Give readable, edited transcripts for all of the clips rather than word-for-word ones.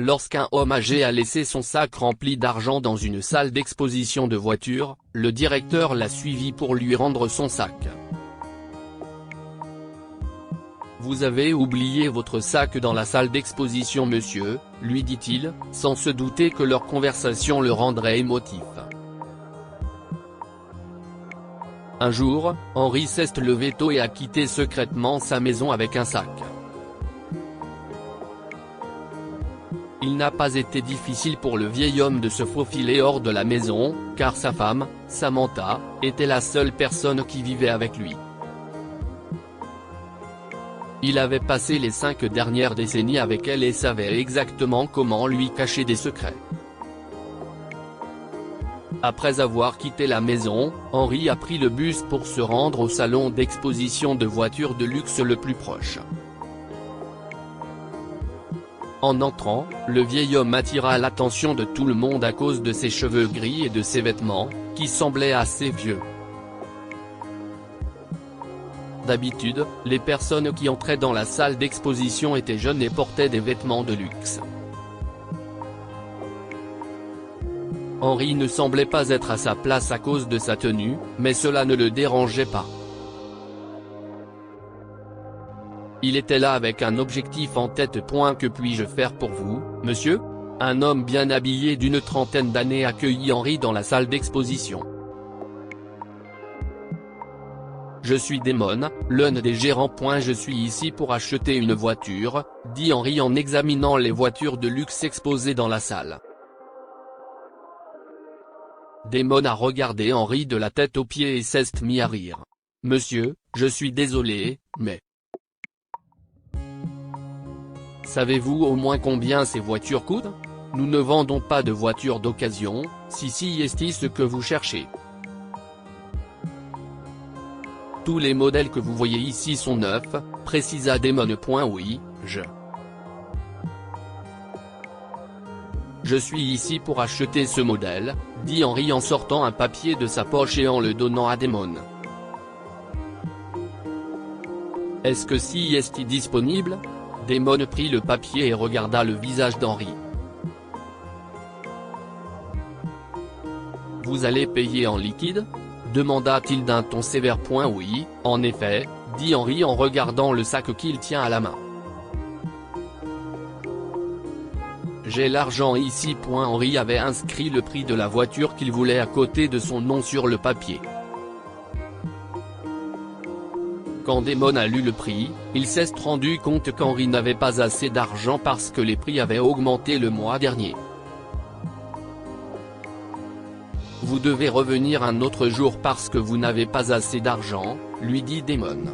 Lorsqu'un homme âgé a laissé son sac rempli d'argent dans une salle d'exposition de voitures, le directeur l'a suivi pour lui rendre son sac. Vous avez oublié votre sac dans la salle d'exposition monsieur, lui dit-il, sans se douter que leur conversation le rendrait émotif. Un jour, Henri s'est levé tôt et a quitté secrètement sa maison avec un sac. Il n'a pas été difficile pour le vieil homme de se faufiler hors de la maison, car sa femme, Samantha, était la seule personne qui vivait avec lui. Il avait passé les 5 dernières décennies avec elle et savait exactement comment lui cacher des secrets. Après avoir quitté la maison, Henri a pris le bus pour se rendre au salon d'exposition de voitures de luxe le plus proche. En entrant, le vieil homme attira l'attention de tout le monde à cause de ses cheveux gris et de ses vêtements, qui semblaient assez vieux. D'habitude, les personnes qui entraient dans la salle d'exposition étaient jeunes et portaient des vêtements de luxe. Henri ne semblait pas être à sa place à cause de sa tenue, mais cela ne le dérangeait pas. Il était là avec un objectif en tête. Que puis-je faire pour vous, monsieur ? Un homme bien habillé d'une trentaine d'années accueillit Henri dans la salle d'exposition. Je suis Damon, l'un des gérants. Je suis ici pour acheter une voiture, dit Henri en examinant les voitures de luxe exposées dans la salle. Damon a regardé Henri de la tête aux pieds et s'est mis à rire. Monsieur, je suis désolé, mais... Savez-vous au moins combien ces voitures coûtent ? Nous ne vendons pas de voitures d'occasion, si est ce que vous cherchez. Tous les modèles que vous voyez ici sont neufs, précisa Damon. Oui, Je suis ici pour acheter ce modèle, dit Henri en sortant un papier de sa poche et en le donnant à Damon. Est-ce que est disponible ? Damon prit le papier et regarda le visage d'Henri. Vous allez payer en liquide ? Demanda-t-il d'un ton sévère. Oui, en effet, dit Henri en regardant le sac qu'il tient à la main. J'ai l'argent ici. Henri avait inscrit le prix de la voiture qu'il voulait à côté de son nom sur le papier. Quand Damon a lu le prix, il s'est rendu compte qu'Henri n'avait pas assez d'argent parce que les prix avaient augmenté le mois dernier. Vous devez revenir un autre jour parce que vous n'avez pas assez d'argent, lui dit Damon.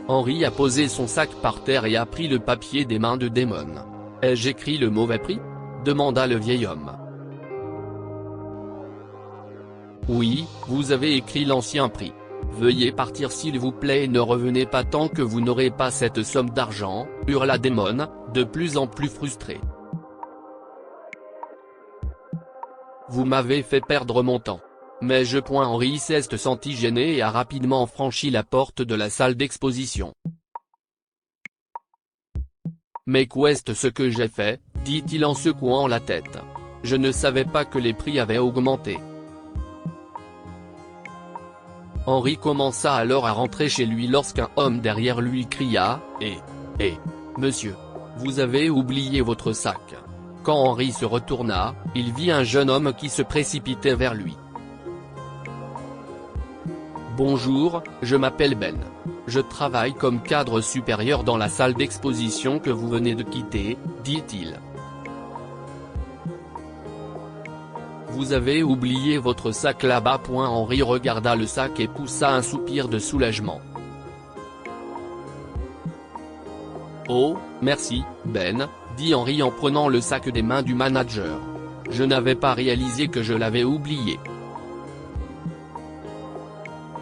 Henri a posé son sac par terre et a pris le papier des mains de Damon. Ai-je écrit le mauvais prix ? Demanda le vieil homme. Oui, vous avez écrit l'ancien prix. Veuillez partir s'il vous plaît et ne revenez pas tant que vous n'aurez pas cette somme d'argent, hurla Damon, de plus en plus frustré. Vous m'avez fait perdre mon temps. Mais Henri s'est senti gêné et a rapidement franchi la porte de la salle d'exposition. Mais qu'est-ce ce que j'ai fait, dit-il en secouant la tête. Je ne savais pas que les prix avaient augmenté. Henri commença alors à rentrer chez lui lorsqu'un homme derrière lui cria « monsieur, vous avez oublié votre sac ». Quand Henri se retourna, il vit un jeune homme qui se précipitait vers lui. « Bonjour, je m'appelle Ben. Je travaille comme cadre supérieur dans la salle d'exposition que vous venez de quitter, dit-il. Vous avez oublié votre sac là-bas. Henri regarda le sac et poussa un soupir de soulagement. Oh, merci, Ben, dit Henri en prenant le sac des mains du manager. Je n'avais pas réalisé que je l'avais oublié.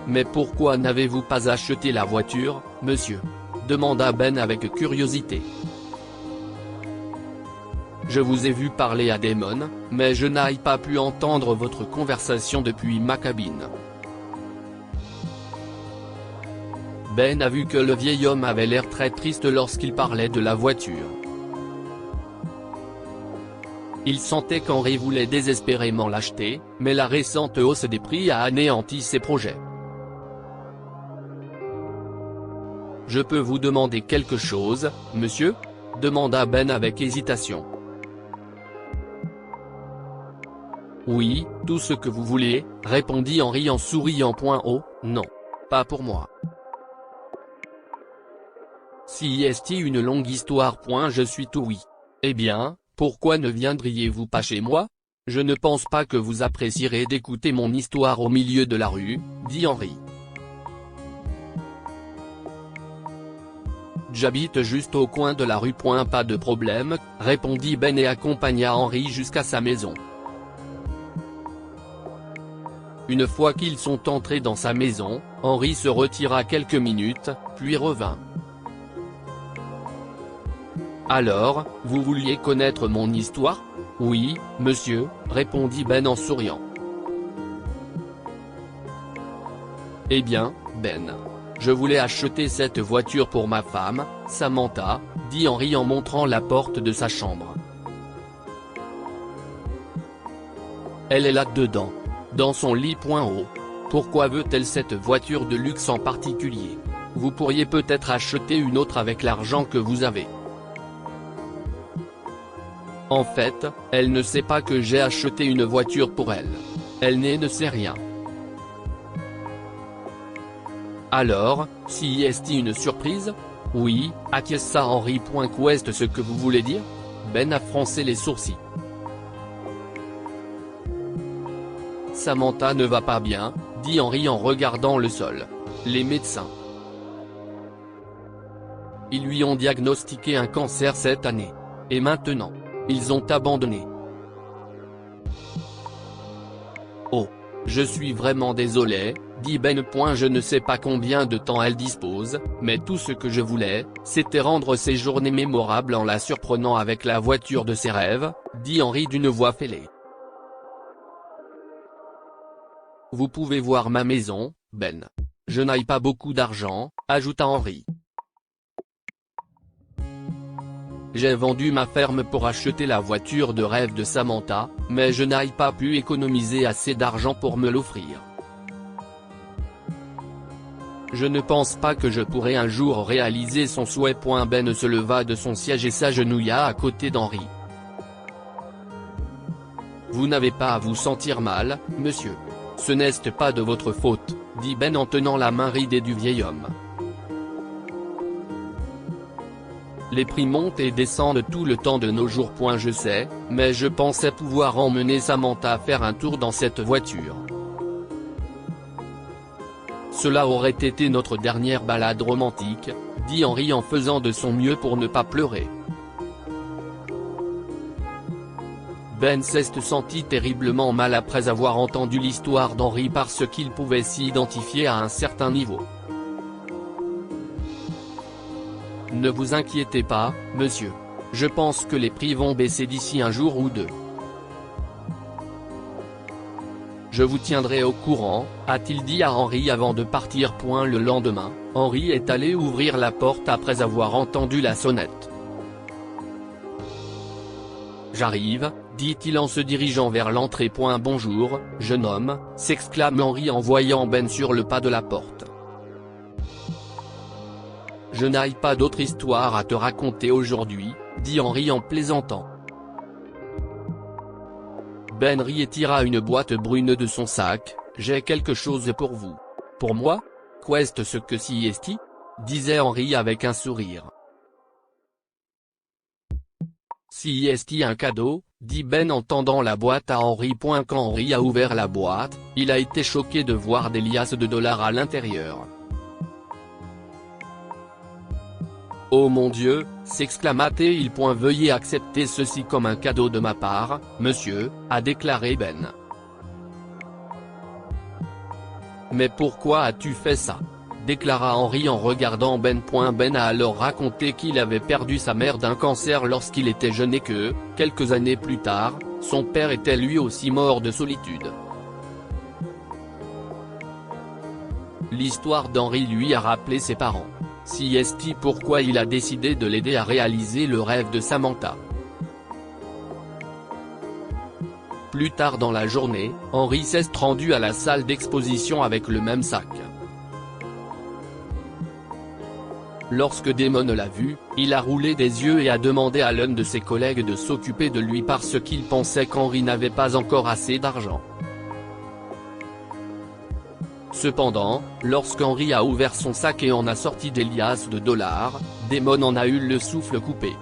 Mais pourquoi n'avez-vous pas acheté la voiture, monsieur ? Demanda Ben avec curiosité. Je vous ai vu parler à Damon, mais je n'ai pas pu entendre votre conversation depuis ma cabine. Ben a vu que le vieil homme avait l'air très triste lorsqu'il parlait de la voiture. Il sentait qu'Henri voulait désespérément l'acheter, mais la récente hausse des prix a anéanti ses projets. « Je peux vous demander quelque chose, monsieur ?» demanda Ben avec hésitation. « Oui, tout ce que vous voulez, » répondit Henri en souriant. Oh, non. Pas pour moi. Si est une longue histoire. Je suis tout oui. Eh bien, pourquoi ne viendriez-vous pas chez moi? Je ne pense pas que vous apprécierez d'écouter mon histoire au milieu de la rue, dit Henri. J'habite juste au coin de la rue. Pas de problème, répondit Ben et accompagna Henri jusqu'à sa maison. Une fois qu'ils sont entrés dans sa maison, Henri se retira quelques minutes, puis revint. « Alors, vous vouliez connaître mon histoire ? » « Oui, monsieur, » répondit Ben en souriant. « Eh bien, Ben. Je voulais acheter cette voiture pour ma femme, Samantha, » dit Henri en montrant la porte de sa chambre. « Elle est là-dedans. Dans son lit. Oh. Pourquoi veut-elle cette voiture de luxe en particulier? Vous pourriez peut-être acheter une autre avec l'argent que vous avez. » En fait, elle ne sait pas que j'ai acheté une voiture pour elle. Elle ne sait rien. Alors, si est une surprise? Oui, acquiesça Henri. Qu'est ce que vous voulez dire? Ben a froncé les sourcils. Samantha ne va pas bien, dit Henri en regardant le sol. Les médecins. Ils lui ont diagnostiqué un cancer cette année. Et maintenant, ils ont abandonné. Oh, je suis vraiment désolé, dit Ben. Je ne sais pas combien de temps elle dispose, mais tout ce que je voulais, c'était rendre ces journées mémorables en la surprenant avec la voiture de ses rêves, dit Henri d'une voix fêlée. Vous pouvez voir ma maison, Ben. Je n'ai pas beaucoup d'argent, ajouta Henri. J'ai vendu ma ferme pour acheter la voiture de rêve de Samantha, mais je n'ai pas pu économiser assez d'argent pour me l'offrir. Je ne pense pas que je pourrai un jour réaliser son souhait. Ben se leva de son siège et s'agenouilla à côté d'Henri. Vous n'avez pas à vous sentir mal, monsieur. Ce n'est pas de votre faute, dit Ben en tenant la main ridée du vieil homme. Les prix montent et descendent tout le temps de nos jours. Je sais, mais je pensais pouvoir emmener Samantha faire un tour dans cette voiture. Cela aurait été notre dernière balade romantique, dit Henri en faisant de son mieux pour ne pas pleurer. Ben s'est senti terriblement mal après avoir entendu l'histoire d'Henri parce qu'il pouvait s'y identifier à un certain niveau. Ne vous inquiétez pas, monsieur. Je pense que les prix vont baisser d'ici un jour ou deux. Je vous tiendrai au courant, a-t-il dit à Henri avant de partir. Le lendemain, Henri est allé ouvrir la porte après avoir entendu la sonnette. J'arrive, dit-il en se dirigeant vers l'entrée. Bonjour, jeune homme, s'exclame Henri en voyant Ben sur le pas de la porte. Je n'ai pas d'autre histoire à te raconter aujourd'hui, dit Henri en plaisantant. Ben rit et tira une boîte brune de son sac. J'ai quelque chose pour vous. Pour moi? Qu'est ce que si est disait Henri avec un sourire. Si est un cadeau, dit Ben en tendant la boîte à Henri. Quand Henri a ouvert la boîte, il a été choqué de voir des liasses de dollars à l'intérieur. Oh mon Dieu, s'exclama-t-il. Veuillez accepter ceci comme un cadeau de ma part, monsieur, a déclaré Ben. Mais pourquoi as-tu fait ça? Déclara Henri en regardant Ben. Ben a alors raconté qu'il avait perdu sa mère d'un cancer lorsqu'il était jeune et que, quelques années plus tard, son père était lui aussi mort de solitude. l'histoire d'Henri lui a rappelé ses parents. CST pourquoi il a décidé de l'aider à réaliser le rêve de Samantha. Plus tard dans la journée, Henri s'est rendu à la salle d'exposition avec le même sac. Lorsque Damon l'a vu, il a roulé des yeux et a demandé à l'un de ses collègues de s'occuper de lui parce qu'il pensait qu'Henri n'avait pas encore assez d'argent. Cependant, lorsqu'Henri a ouvert son sac et en a sorti des liasses de dollars, Damon en a eu le souffle coupé.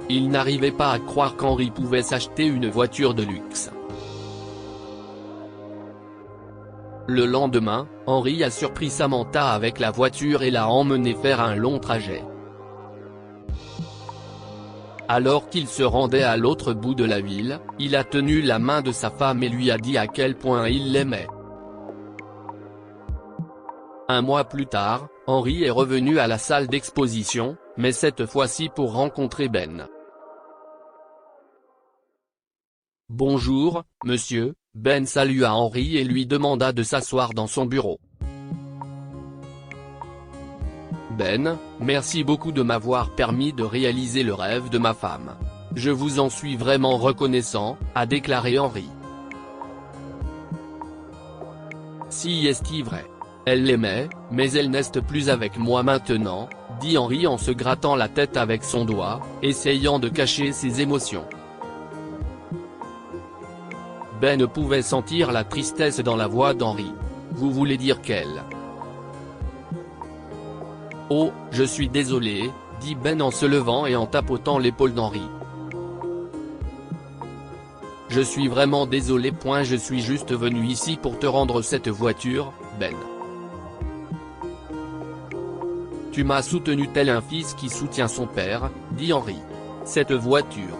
Il n'arrivait pas à croire qu'Henri pouvait s'acheter une voiture de luxe. Le lendemain, Henri a surpris Samantha avec la voiture et l'a emmenée faire un long trajet. Alors qu'il se rendait à l'autre bout de la ville, il a tenu la main de sa femme et lui a dit à quel point il l'aimait. Un mois plus tard, Henri est revenu à la salle d'exposition, mais cette fois-ci pour rencontrer Ben. « Bonjour, monsieur », Ben salua Henri et lui demanda de s'asseoir dans son bureau. Ben, merci beaucoup de m'avoir permis de réaliser le rêve de ma femme. Je vous en suis vraiment reconnaissant, a déclaré Henri. Si est vrai. Elle l'aimait, mais elle n'est plus avec moi maintenant, dit Henri en se grattant la tête avec son doigt, essayant de cacher ses émotions. Ben pouvait sentir la tristesse dans la voix d'Henri. Vous voulez dire qu'elle ? Oh, je suis désolé, dit Ben en se levant et en tapotant l'épaule d'Henri. Je suis vraiment désolé. Je suis juste venu ici pour te rendre cette voiture, Ben. Tu m'as soutenu tel un fils qui soutient son père, dit Henri. Cette voiture.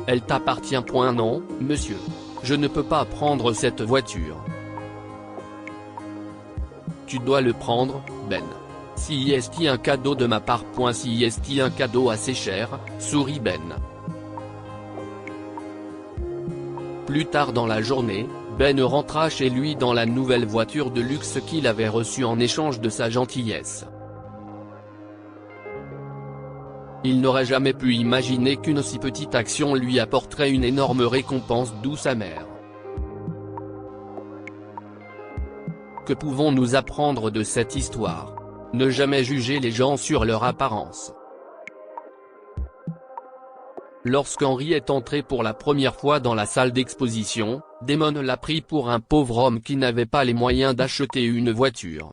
Elle t'appartient. Non, monsieur. Je ne peux pas prendre cette voiture. Tu dois le prendre, Ben. Si est un cadeau de ma part. Si est un cadeau assez cher, sourit Ben. Plus tard dans la journée, Ben rentra chez lui dans la nouvelle voiture de luxe qu'il avait reçue en échange de sa gentillesse. Il n'aurait jamais pu imaginer qu'une si petite action lui apporterait une énorme récompense, d'où sa mère. Que pouvons-nous apprendre de cette histoire ? Ne jamais juger les gens sur leur apparence. Lorsqu'Henri est entré pour la première fois dans la salle d'exposition, Damon l'a pris pour un pauvre homme qui n'avait pas les moyens d'acheter une voiture.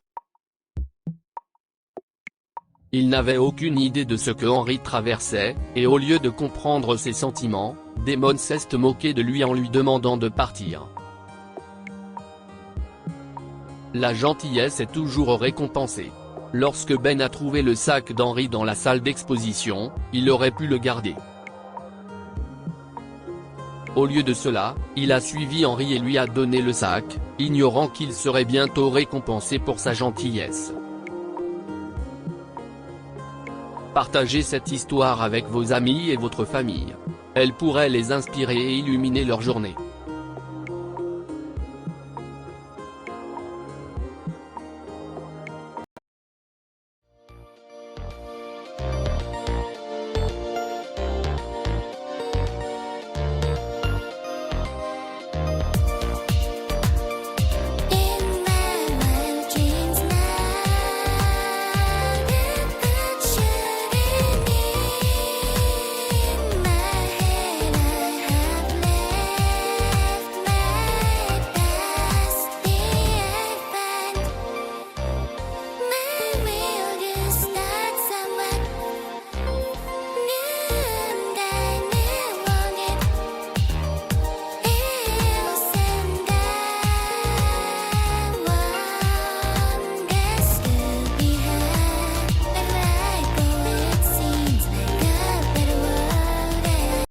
Il n'avait aucune idée de ce que Henri traversait, et au lieu de comprendre ses sentiments, Damon s'est moqué de lui en lui demandant de partir. La gentillesse est toujours récompensée. Lorsque Ben a trouvé le sac d'Henri dans la salle d'exposition, il aurait pu le garder. Au lieu de cela, il a suivi Henri et lui a donné le sac, ignorant qu'il serait bientôt récompensé pour sa gentillesse. Partagez cette histoire avec vos amis et votre famille. Elle pourrait les inspirer et illuminer leur journée.